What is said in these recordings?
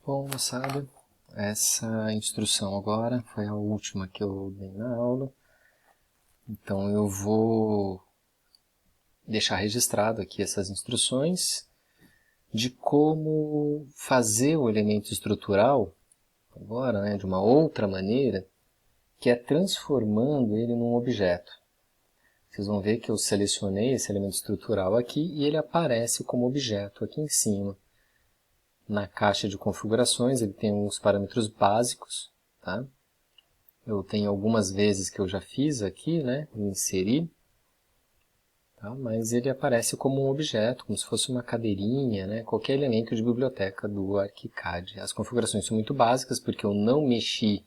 Bom, moçada, essa instrução agora foi a última que eu dei na aula, então eu vou deixar registrado aqui essas instruções de como fazer o elemento estrutural agora, né, de uma outra maneira, que é transformando ele num objeto. Vocês vão ver que eu selecionei esse elemento estrutural aqui e ele aparece como objeto aqui em cima. Na caixa de configurações ele tem uns parâmetros básicos, tá? Eu tenho algumas vezes que eu já fiz aqui, né, inserir, tá? Mas ele aparece como um objeto, como se fosse uma cadeirinha, né, qualquer elemento de biblioteca do ArchiCAD. As configurações são muito básicas porque eu não mexi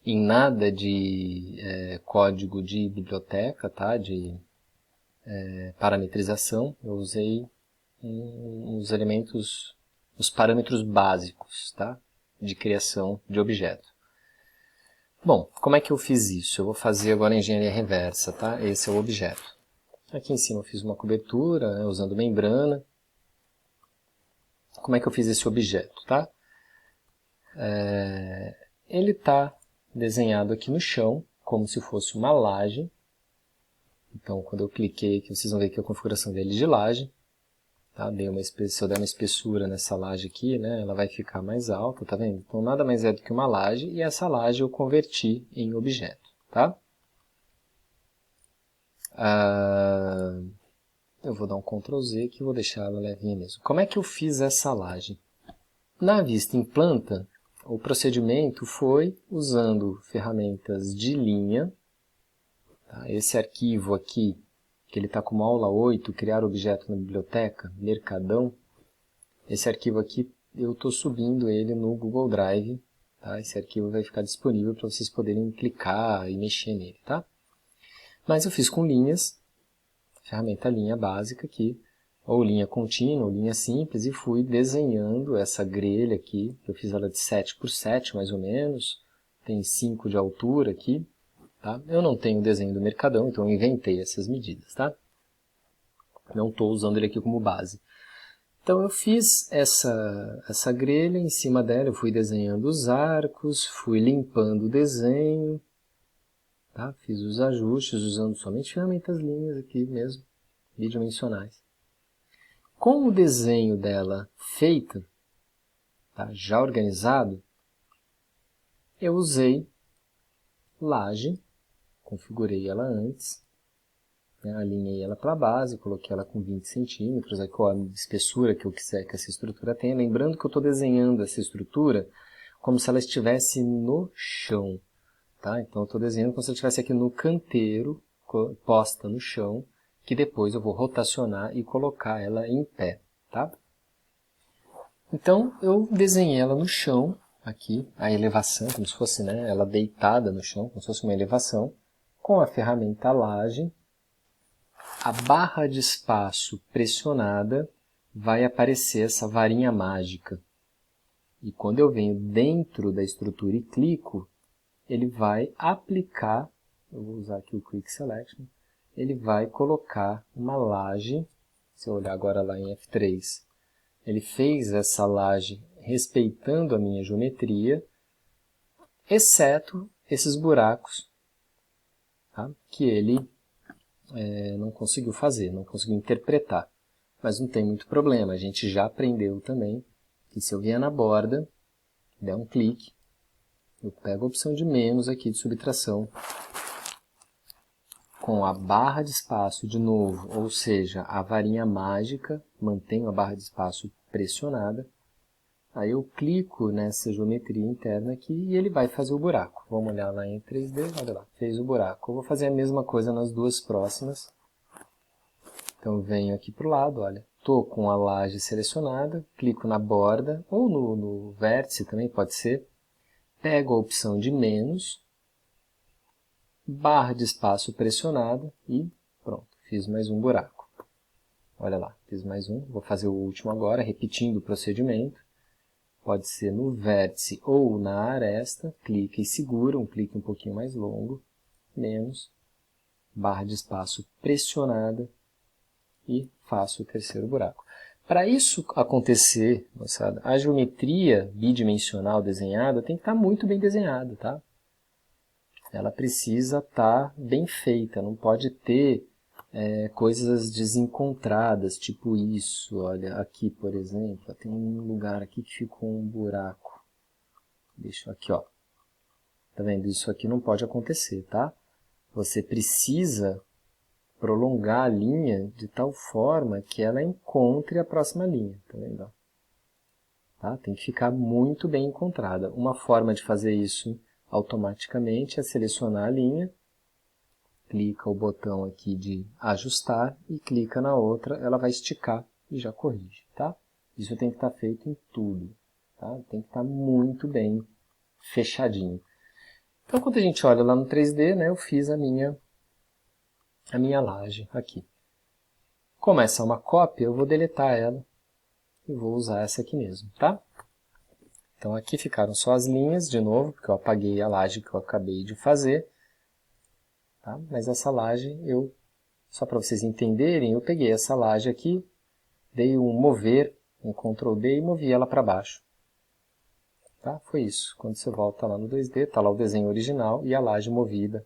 em nada de código de biblioteca, tá, de parametrização. Eu usei os elementos, os parâmetros básicos, tá, de criação de objeto. Bom, como é que eu fiz isso? Eu vou fazer agora a engenharia reversa, tá? Esse é o objeto. Aqui em cima eu fiz uma cobertura, né, usando membrana. Como é que eu fiz esse objeto, tá? Ele está desenhado aqui no chão, como se fosse uma laje. Então, quando eu cliquei aqui, vocês vão ver que a configuração dele é de laje. Tá? Se eu der uma espessura nessa laje aqui, né, ela vai ficar mais alta, tá vendo? Então, nada mais é do que uma laje, e essa laje eu converti em objeto, tá? Eu vou dar um Ctrl Z aqui e vou deixar ela levinha mesmo. Como é que eu fiz essa laje? Na vista em planta, o procedimento foi usando ferramentas de linha. Tá? Esse arquivo aqui, que ele está como aula 8, criar objeto na biblioteca, Mercadão. Esse arquivo aqui, eu estou subindo ele no Google Drive. Tá? Esse arquivo vai ficar disponível para vocês poderem clicar e mexer nele. Tá? Mas eu fiz com linhas, ferramenta linha básica aqui, ou linha contínua, ou linha simples, e fui desenhando essa grelha aqui. Eu fiz ela de 7 por 7 mais ou menos, tem 5 de altura aqui. Tá? Eu não tenho o desenho do Mercadão, então eu inventei essas medidas. Tá? Não estou usando ele aqui como base. Então eu fiz essa grelha, em cima dela eu fui desenhando os arcos, fui limpando o desenho, tá? Fiz os ajustes usando somente ferramentas linhas aqui mesmo, bidimensionais. Com o desenho dela feito, tá, já organizado, eu usei laje, configurei ela antes, né, alinhei ela para a base, coloquei ela com 20 centímetros, aí com a espessura que eu quiser que essa estrutura tenha. Lembrando que eu estou desenhando essa estrutura como se ela estivesse no chão. Tá? Então eu estou desenhando como se ela estivesse aqui no canteiro, posta no chão, que depois eu vou rotacionar e colocar ela em pé. Tá? Então, eu desenhei ela no chão, aqui, a elevação, como se fosse, né, ela deitada no chão, como se fosse uma elevação, com a ferramenta laje. A barra de espaço pressionada vai aparecer essa varinha mágica. E quando eu venho dentro da estrutura e clico, ele vai aplicar, eu vou usar aqui o Quick Selection, ele vai colocar uma laje, se eu olhar agora lá em F3, ele fez essa laje respeitando a minha geometria, exceto esses buracos, tá? Que ele não conseguiu fazer, não conseguiu interpretar. Mas não tem muito problema, a gente já aprendeu também que se eu vier na borda, der um clique, eu pego a opção de menos aqui de subtração, com a barra de espaço de novo, ou seja, a varinha mágica, mantenho a barra de espaço pressionada. Aí eu clico nessa geometria interna aqui e ele vai fazer o buraco. Vamos olhar lá em 3D, olha lá, fez o buraco. Eu vou fazer a mesma coisa nas duas próximas. Então eu venho aqui para o lado, olha, estou com a laje selecionada, clico na borda, ou no vértice também pode ser. Pego a opção de menos, barra de espaço pressionada e pronto, fiz mais um buraco. Olha lá, fiz mais um, vou fazer o último agora, repetindo o procedimento. Pode ser no vértice ou na aresta, clica e segura, um clique um pouquinho mais longo, menos, barra de espaço pressionada e faço o terceiro buraco. Para isso acontecer, moçada, a geometria bidimensional desenhada tem que estar muito bem desenhada, tá? Ela precisa estar bem feita, não pode ter coisas desencontradas, tipo isso. Olha, aqui, por exemplo, tem um lugar aqui que ficou um buraco. Deixa aqui, ó. Tá vendo? Isso aqui não pode acontecer, tá? Você precisa prolongar a linha de tal forma que ela encontre a próxima linha, tá vendo? Tá? Tem que ficar muito bem encontrada. Uma forma de fazer isso automaticamente é selecionar a linha, clica o botão aqui de ajustar e clica na outra, ela vai esticar e já corrige, tá? Isso tem que estar feito em tudo, tá? Tem que estar muito bem fechadinho. Então, quando a gente olha lá no 3D, né, eu fiz a minha laje aqui. Como essa é uma cópia, eu vou deletar ela e vou usar essa aqui mesmo, tá? Então aqui ficaram só as linhas, de novo, porque eu apaguei a laje que eu acabei de fazer. Tá? Mas essa laje, só para vocês entenderem, eu peguei essa laje aqui, dei um mover, um Ctrl D e movi ela para baixo. Tá? Foi isso. Quando você volta lá no 2D, está lá o desenho original e a laje movida.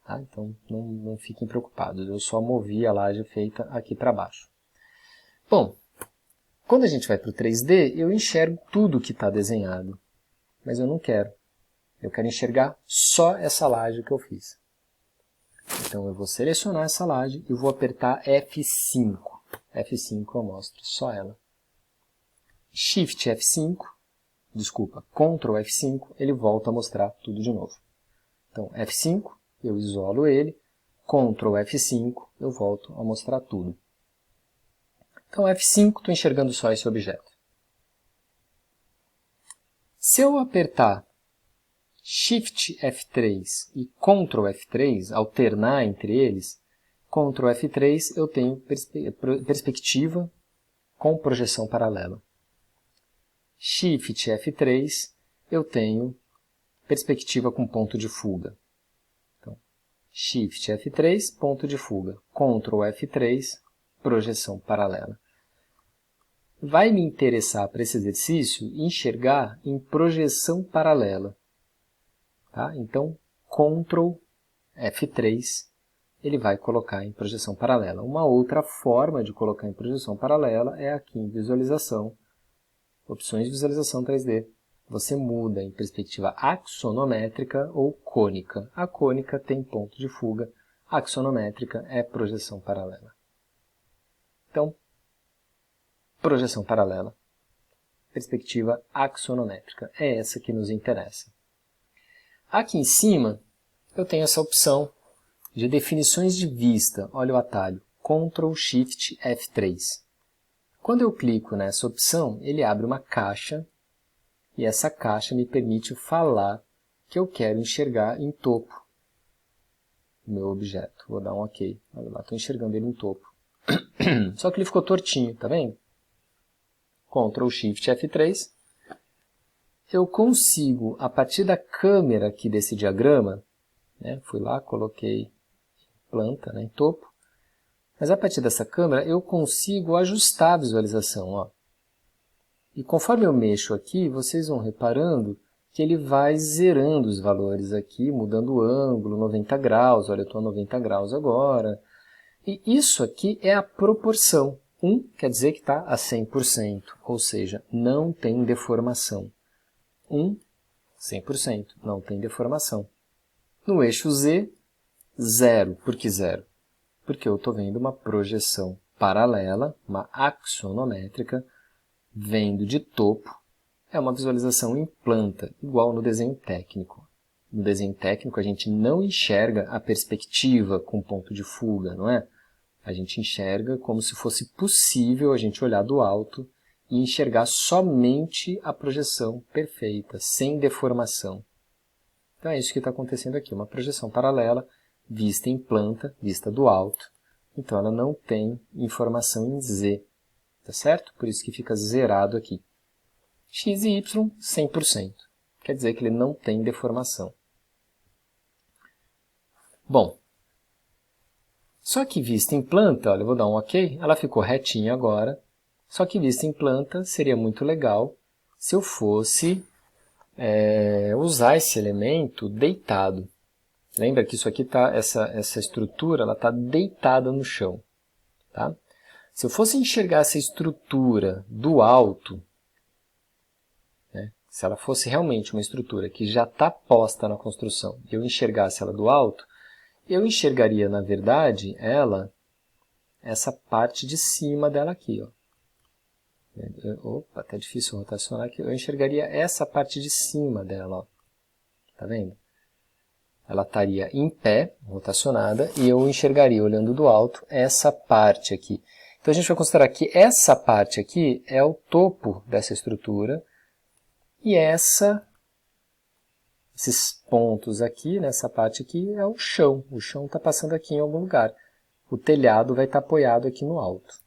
Tá? Então, não fiquem preocupados, eu só movi a laje feita aqui para baixo. Bom, quando a gente vai para o 3D, eu enxergo tudo que está desenhado, mas eu não quero. Eu quero enxergar só essa laje que eu fiz. Então eu vou selecionar essa laje e vou apertar F5. F5 eu mostro só ela. Shift F5, desculpa, Ctrl F5, ele volta a mostrar tudo de novo. Então F5, eu isolo ele, Ctrl F5, eu volto a mostrar tudo. Então F5, estou enxergando só esse objeto. Se eu apertar Shift F3 e Ctrl F3, alternar entre eles, Ctrl F3 eu tenho perspectiva com projeção paralela. Shift F3 eu tenho perspectiva com ponto de fuga. Então, Shift F3, ponto de fuga. Ctrl F3, projeção paralela. Vai me interessar para esse exercício enxergar em projeção paralela. Tá? Então, Ctrl F3, ele vai colocar em projeção paralela. Uma outra forma de colocar em projeção paralela é aqui em visualização, opções de visualização 3D. Você muda em perspectiva axonométrica ou cônica. A cônica tem ponto de fuga, a axonométrica é projeção paralela. Então, projeção paralela, perspectiva axonométrica, é essa que nos interessa. Aqui em cima, eu tenho essa opção de definições de vista. Olha o atalho, Ctrl Shift F3. Quando eu clico nessa opção, ele abre uma caixa, e essa caixa me permite falar que eu quero enxergar em topo o meu objeto. Vou dar um OK. Olha lá, estou enxergando ele em topo. Só que ele ficou tortinho, tá vendo? Ctrl Shift F3. Eu consigo, a partir da câmera aqui desse diagrama, né, fui lá, coloquei planta, né, em topo, mas a partir dessa câmera eu consigo ajustar a visualização. Ó. E conforme eu mexo aqui, vocês vão reparando que ele vai zerando os valores aqui, mudando o ângulo, 90 graus, olha, eu estou a 90 graus agora. E isso aqui é a proporção. 1 quer dizer que está a 100%, ou seja, não tem deformação. 100%, não tem deformação. No eixo Z, 0. Por que 0? Porque eu estou vendo uma projeção paralela, uma axonométrica, vendo de topo. É uma visualização em planta, igual no desenho técnico. No desenho técnico a gente não enxerga a perspectiva com ponto de fuga, não é? A gente enxerga como se fosse possível a gente olhar do alto e enxergar somente a projeção perfeita, sem deformação. Então é isso que está acontecendo aqui, uma projeção paralela, vista em planta, vista do alto. Então ela não tem informação em Z, tá certo? Por isso que fica zerado aqui. X e Y, 100%. Quer dizer que ele não tem deformação. Bom, só que vista em planta, olha, eu vou dar um OK, ela ficou retinha agora, Só que vista em planta seria muito legal se eu fosse usar esse elemento deitado. Lembra que isso aqui tá, essa estrutura ela está deitada no chão. Tá? Se eu fosse enxergar essa estrutura do alto, né, se ela fosse realmente uma estrutura que já está posta na construção e eu enxergasse ela do alto, eu enxergaria, na verdade, essa parte de cima dela aqui. Ó. Opa, tá difícil rotacionar aqui. Eu enxergaria essa parte de cima dela. Ó. Tá vendo? Ela estaria em pé, rotacionada, e eu enxergaria, olhando do alto, essa parte aqui. Então a gente vai considerar que essa parte aqui é o topo dessa estrutura, e esses pontos aqui, nessa parte aqui, é o chão. O chão está passando aqui em algum lugar. O telhado vai estar apoiado aqui no alto.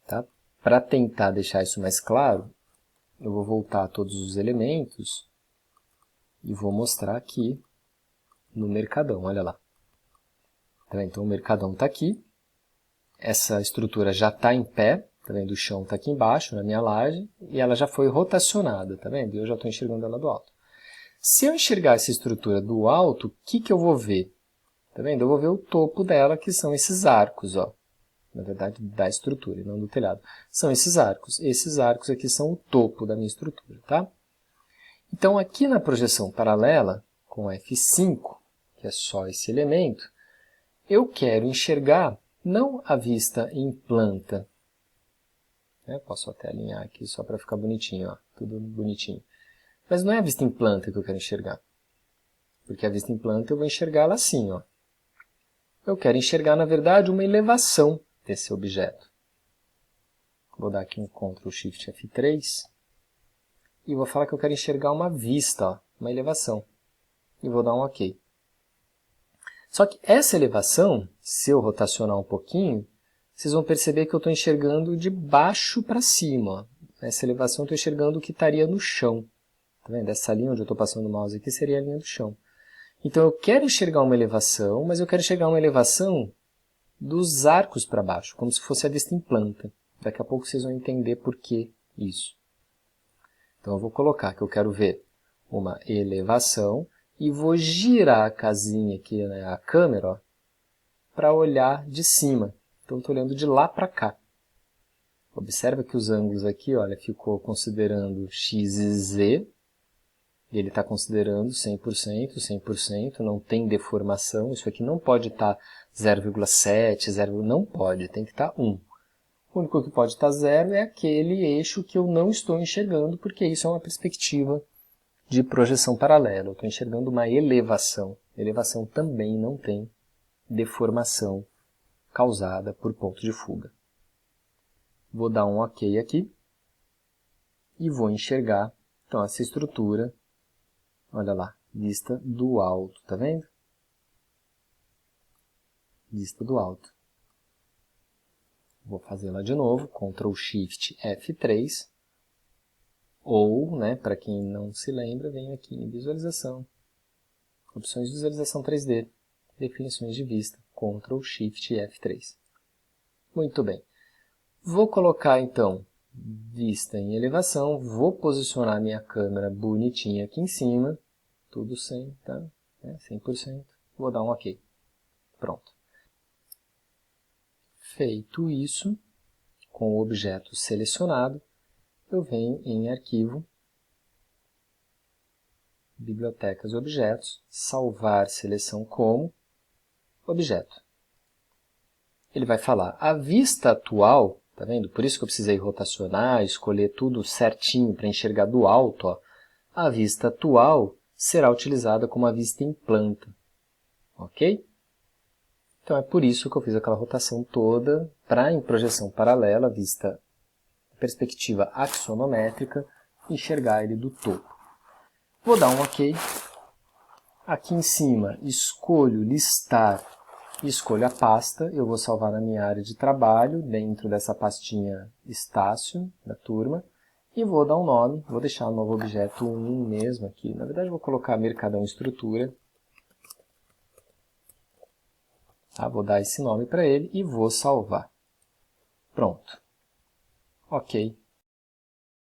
Tá? Para tentar deixar isso mais claro, eu vou voltar a todos os elementos e vou mostrar aqui no mercadão, olha lá. Tá vendo? Então o mercadão está aqui, essa estrutura já está em pé, tá vendo? O chão está aqui embaixo, na minha laje, e ela já foi rotacionada, tá vendo? E eu já estou enxergando ela do alto. Se eu enxergar essa estrutura do alto, o que eu vou ver? Tá vendo? Eu vou ver o topo dela, que são esses arcos, ó. Na verdade, da estrutura, e não do telhado. São esses arcos. Esses arcos aqui são o topo da minha estrutura, tá? Então, aqui na projeção paralela, com F5, que é só esse elemento, eu quero enxergar não a vista em planta. Posso até alinhar aqui só para ficar bonitinho, ó, tudo bonitinho. Mas não é a vista em planta que eu quero enxergar. Porque a vista em planta eu vou enxergá-la assim, ó. Eu quero enxergar, na verdade, uma elevação desse objeto. Vou dar aqui um Ctrl Shift F3 e vou falar que eu quero enxergar uma vista, ó, uma elevação. E vou dar um OK. Só que essa elevação, se eu rotacionar um pouquinho, vocês vão perceber que eu estou enxergando de baixo para cima. Ó. Essa elevação eu estou enxergando o que estaria no chão. Tá vendo? Essa linha onde eu estou passando o mouse aqui seria a linha do chão. Então eu quero enxergar uma elevação, mas eu quero enxergar uma elevação dos arcos para baixo, como se fosse a vista em planta. Daqui a pouco vocês vão entender por que isso. Então eu vou colocar que eu quero ver uma elevação e vou girar a casinha aqui, né, a câmera, para olhar de cima. Então eu estou olhando de lá para cá. Observa que os ângulos aqui, olha, ficou considerando x e z. E ele está considerando 100%, 100%, não tem deformação. Isso aqui não pode estar 0,7, 0, não pode, tem que estar 1. O único que pode estar 0 é aquele eixo que eu não estou enxergando, porque isso é uma perspectiva de projeção paralela. Eu estou enxergando uma elevação. Elevação também não tem deformação causada por ponto de fuga. Vou dar um OK aqui e vou enxergar então, essa estrutura. Olha lá, vista do alto, tá vendo? Vista do alto. Vou fazê-la de novo, Ctrl Shift F3. Ou, né, para quem não se lembra, venho aqui em visualização. Opções de visualização 3D. Definições de vista, Ctrl Shift F3. Muito bem. Vou colocar então vista em elevação, vou posicionar minha câmera bonitinha aqui em cima. Tudo 100, tá? 100%. Vou dar um OK. Pronto. Feito isso, com o objeto selecionado, eu venho em Arquivo, Bibliotecas e Objetos, Salvar Seleção como Objeto. Ele vai falar, a vista atual, tá vendo? Por isso que eu precisei rotacionar, escolher tudo certinho para enxergar do alto, ó. A vista atual será utilizada como a vista em planta. Ok? Então é por isso que eu fiz aquela rotação toda para, em projeção paralela, vista perspectiva axonométrica, enxergar ele do topo. Vou dar um OK. Aqui em cima escolho listar e escolho a pasta. Eu vou salvar na minha área de trabalho, dentro dessa pastinha Estácio, da turma. E vou dar um nome, vou deixar o novo objeto 1 mesmo aqui. Na verdade, vou colocar Mercadão Estrutura. Tá? Vou dar esse nome para ele e vou salvar. Pronto. Ok.